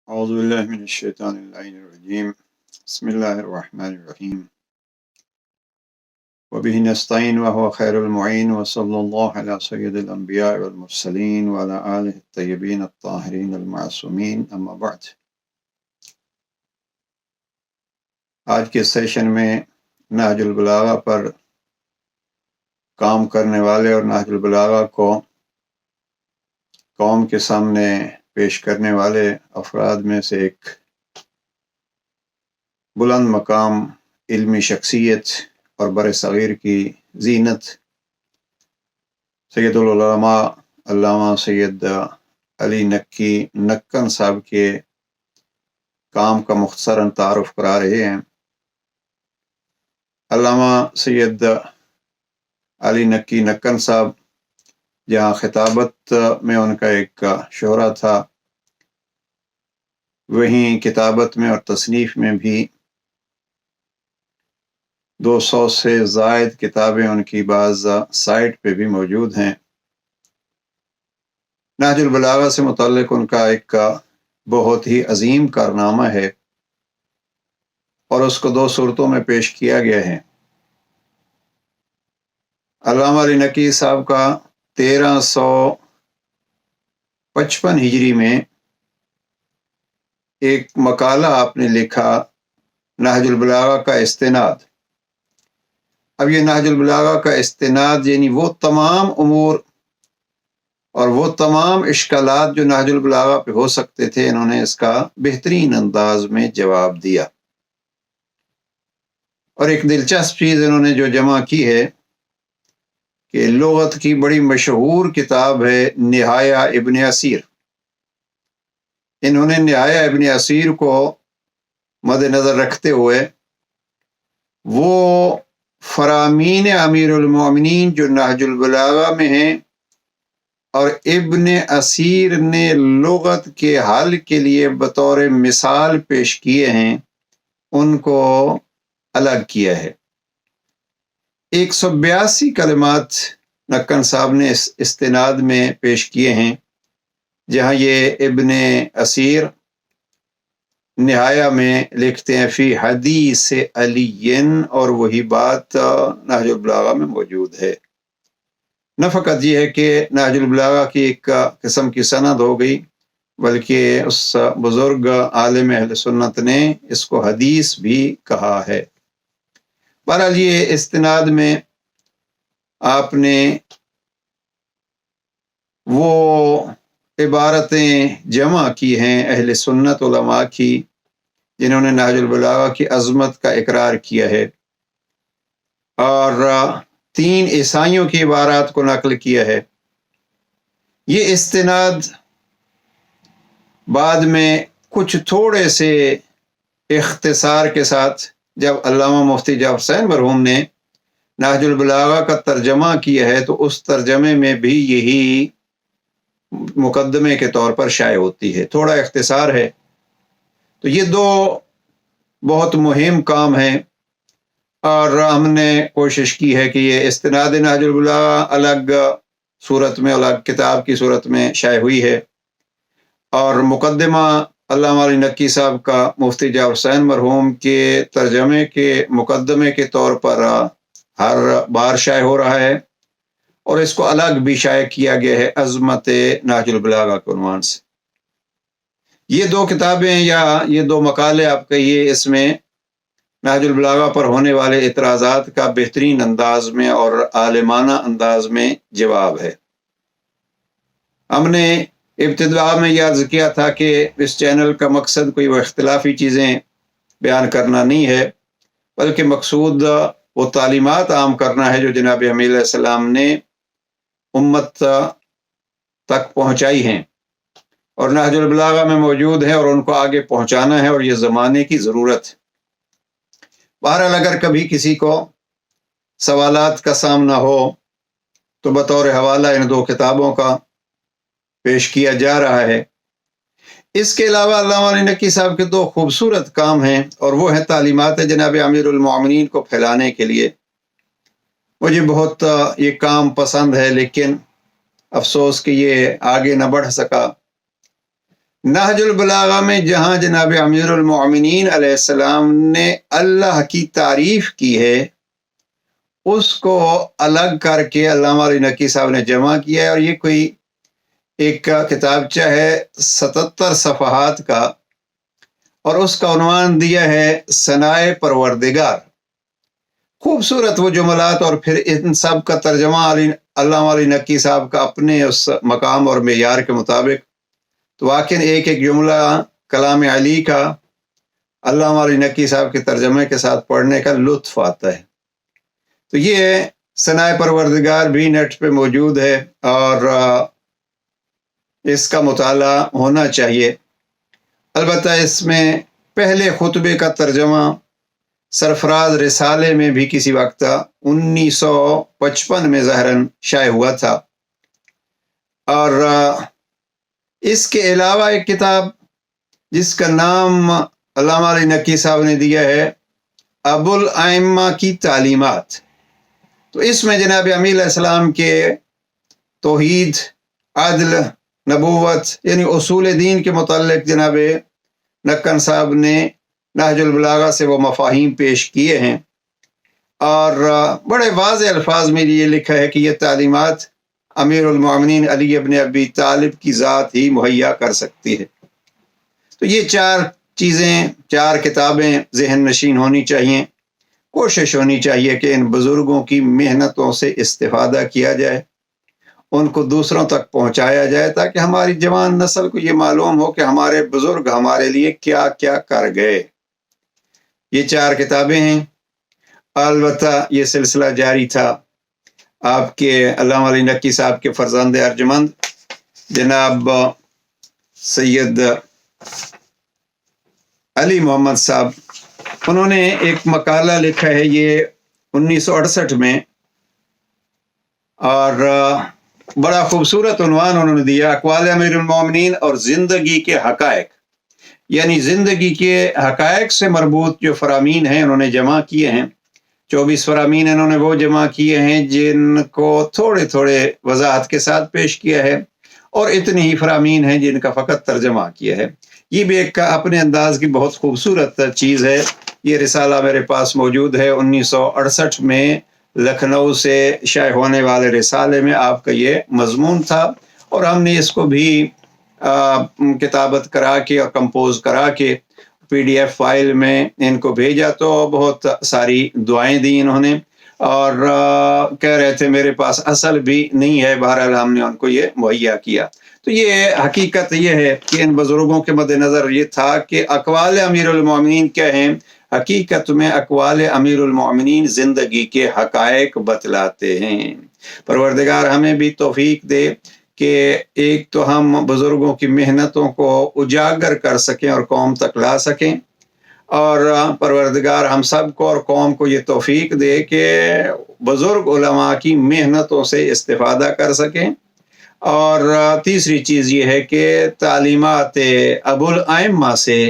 أعوذ بالله من الشيطان اللعين الرجيم بسم الله الرحمن الرحيم وبه نستعين وهو خير المعين وصلى الله على سيد الأنبياء والمرسلين وعلى آله الطيبين الطاهرين المعصومين أما بعد. آج کے سیشن میں نہج البلاغہ پر کام کرنے والے اور نہج البلاغہ کو قوم کے سامنے پیش کرنے والے افراد میں سے ایک بلند مقام علمی شخصیت اور بر صغیر کی زینت سید العلماء علامہ سید علی نکی نکن صاحب کے کام کا مختصراً تعارف کرا رہے ہیں۔ علامہ سید علی نکی نکن صاحب جہاں خطابت میں ان کا ایک شہرہ تھا، وہیں کتابت میں اور تصنیف میں بھی 200 سے زائد کتابیں ان کی بعض سائٹ پہ بھی موجود ہیں۔ نہج البلاغہ سے متعلق ان کا ایک بہت ہی عظیم کارنامہ ہے اور اس کو 2 صورتوں میں پیش کیا گیا ہے۔ علامہ علی نکی صاحب کا 1355 ہجری میں ایک مقالہ آپ نے لکھا، نہج البلاغہ کا استناد۔ اب یہ نہج البلاغہ کا استناد یعنی وہ تمام امور اور وہ تمام اشکالات جو نہج البلاغہ پہ ہو سکتے تھے، انہوں نے اس کا بہترین انداز میں جواب دیا۔ اور ایک دلچسپ چیز انہوں نے جو جمع کی ہے کہ لغت کی بڑی مشہور کتاب ہے نہایہ ابن اسیر۔ انہوں نے نہایہ ابن اسیر کو مد نظر رکھتے ہوئے وہ فرامین امیر المومنین جو نہج البلاغہ میں ہیں اور ابن اسیر نے لغت کے حل کے لیے بطور مثال پیش کیے ہیں، ان کو الگ کیا ہے۔ 182 کلمات نکن صاحب نے اس استناد میں پیش کیے ہیں، جہاں یہ ابن اسیر نہایہ میں لکھتے ہیں فی حدیث علی، اور وہی بات نہج البلاغہ میں موجود ہے۔ نہ فقط یہ ہے کہ نہج البلاغہ کی ایک قسم کی سند ہو گئی، بلکہ اس بزرگ عالم اہل سنت نے اس کو حدیث بھی کہا ہے۔ بہرحال یہ استناد میں آپ نے وہ عبارتیں جمع کی ہیں اہل سنت علماء کی، جنہوں نے نہج البلاغہ کی عظمت کا اقرار کیا ہے، اور 3 عیسائیوں کی عبارات کو نقل کیا ہے۔ یہ استناد بعد میں کچھ تھوڑے سے اختصار کے ساتھ جب علامہ مفتی جعفر حسین مرحوم نے نہج البلاغہ کا ترجمہ کیا ہے تو اس ترجمے میں بھی یہی مقدمے کے طور پر شائع ہوتی ہے، تھوڑا اختصار ہے۔ تو یہ 2 بہت مہم کام ہیں، اور ہم نے کوشش کی ہے کہ یہ استناد نہج البلاغہ الگ صورت میں، الگ کتاب کی صورت میں شائع ہوئی ہے، اور مقدمہ علامہ علی نکی صاحب کا مفتی جعفر حسین مرحوم کے ترجمے کے مقدمے کے طور پر ہر بار شائع ہو رہا ہے، اور اس کو الگ بھی شائع کیا گیا ہے عظمت نہج البلاغہ کے عنوان سے۔ یہ 2 کتابیں یا یہ 2 مقالے آپ کہیے، اس میں نہج البلاغہ پر ہونے والے اعتراضات کا بہترین انداز میں اور عالمانہ انداز میں جواب ہے۔ ہم نے ابتدا میں یاد کیا تھا کہ اس چینل کا مقصد کوئی وہ اختلافی چیزیں بیان کرنا نہیں ہے، بلکہ مقصود وہ تعلیمات عام کرنا ہے جو جناب امیر علیہ السلام نے امت تک پہنچائی ہیں اور نہج البلاغہ میں موجود ہیں، اور ان کو آگے پہنچانا ہے، اور یہ زمانے کی ضرورت ہے۔ بہرحال اگر کبھی کسی کو سوالات کا سامنا ہو تو بطور حوالہ ان 2 کتابوں کا پیش کیا جا رہا ہے۔ اس کے علاوہ علامہ علی نکی صاحب کے 2 خوبصورت کام ہیں، اور وہ ہیں تعلیمات جناب امیر المومنین کو پھیلانے کے لیے۔ مجھے بہت یہ کام پسند ہے، لیکن افسوس کہ یہ آگے نہ بڑھ سکا۔ نہج البلاغہ میں جہاں جناب امیر المؤمنین علیہ السلام نے اللہ کی تعریف کی ہے اس کو الگ کر کے علامہ علی نقی صاحب نے جمع کیا ہے، اور یہ کوئی ایک کتابچہ ہے 77 صفحات کا، اور اس کا عنوان دیا ہے ثنائے پروردگار۔ خوبصورت وہ جملات، اور پھر ان سب کا ترجمہ علامہ علی نقی صاحب کا اپنے اس مقام اور معیار کے مطابق۔ تو واقعی ایک ایک جملہ کلام علی کا علامہ علی نقی صاحب کے ترجمے کے ساتھ پڑھنے کا لطف آتا ہے۔ تو یہ ثنائے پروردگار بھی نیٹ پہ موجود ہے، اور اس کا مطالعہ ہونا چاہیے۔ البتہ اس میں پہلے خطبے کا ترجمہ سرفراز رسالے میں بھی کسی وقت 1955 میں ظاہراً شائع ہوا تھا، اور اس کے علاوہ ایک کتاب جس کا نام علامہ علی نقی صاحب نے دیا ہے ابو الائمہ کی تعلیمات، تو اس میں جناب امیر علیہ السلام کے توحید، عدل، نبوت یعنی اصول دین کے متعلق جناب نقن صاحب نے نہج البلاغہ سے وہ مفاہیم پیش کیے ہیں، اور بڑے واضح الفاظ میں یہ لکھا ہے کہ یہ تعلیمات امیر المؤمنین علی ابن ابی طالب کی ذات ہی مہیا کر سکتی ہے۔ تو یہ 4 چیزیں، 4 کتابیں ذہن نشین ہونی چاہیے۔ کوشش ہونی چاہیے کہ ان بزرگوں کی محنتوں سے استفادہ کیا جائے، ان کو دوسروں تک پہنچایا جائے، تاکہ ہماری جوان نسل کو یہ معلوم ہو کہ ہمارے بزرگ ہمارے لیے کیا کیا کر گئے۔ یہ 4 کتابیں ہیں۔ البتہ یہ سلسلہ جاری تھا۔ آپ کے علامہ علی نقی صاحب کے فرزند ارجمند جناب سید علی محمد صاحب، انہوں نے ایک مقالہ لکھا ہے یہ 1968 میں، اور بڑا خوبصورت عنوان انہوں نے دیا اقوال امیر المومنین اور زندگی کے حقائق، یعنی زندگی کے حقائق سے مربوط جو فرامین ہیں انہوں نے جمع کیے ہیں۔ 24 فرامین انہوں نے وہ جمع کیے ہیں جن کو تھوڑے تھوڑے وضاحت کے ساتھ پیش کیا ہے، اور اتنی ہی فرامین ہیں جن کا فقط ترجمہ کیا ہے۔ یہ بھی ایک اپنے انداز کی بہت خوبصورت چیز ہے۔ یہ رسالہ میرے پاس موجود ہے، 1968 میں لکھنؤ سے شائع ہونے والے رسالے میں آپ کا یہ مضمون تھا، اور ہم نے اس کو بھی کتابت کرا کے اور کمپوز کرا کے PDF فائل میں ان کو بھیجا، تو بہت ساری دعائیں دی انہوں نے، اور کہہ رہے تھے میرے پاس اصل بھی نہیں ہے، بہرحال ہم نے ان کو یہ مہیا کیا۔ تو یہ حقیقت یہ ہے کہ ان بزرگوں کے مد نظر یہ تھا کہ اقوال امیر المومنین کیا ہیں، حقیقت میں اقوال امیر المومنین زندگی کے حقائق بتلاتے ہیں۔ پروردگار ہمیں بھی توفیق دے کہ ایک تو ہم بزرگوں کی محنتوں کو اجاگر کر سکیں اور قوم تک لا سکیں، اور پروردگار ہم سب کو اور قوم کو یہ توفیق دے کہ بزرگ علماء کی محنتوں سے استفادہ کر سکیں۔ اور تیسری چیز یہ ہے کہ تعلیمات ابو الائمہ سے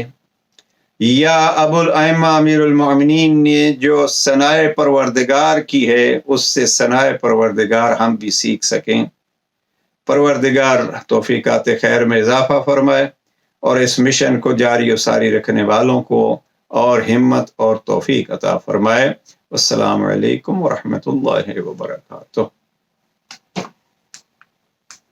یا ابو الائمہ امیر المؤمنین نے جو ثنائے پروردگار کی ہے اس سے ثنائے پروردگار ہم بھی سیکھ سکیں۔ پروردگار توفیقات خیر میں اضافہ فرمائے، اور اس مشن کو جاری و ساری رکھنے والوں کو اور ہمت اور توفیق عطا فرمائے۔ السلام علیکم ورحمۃ اللہ وبرکاتہ۔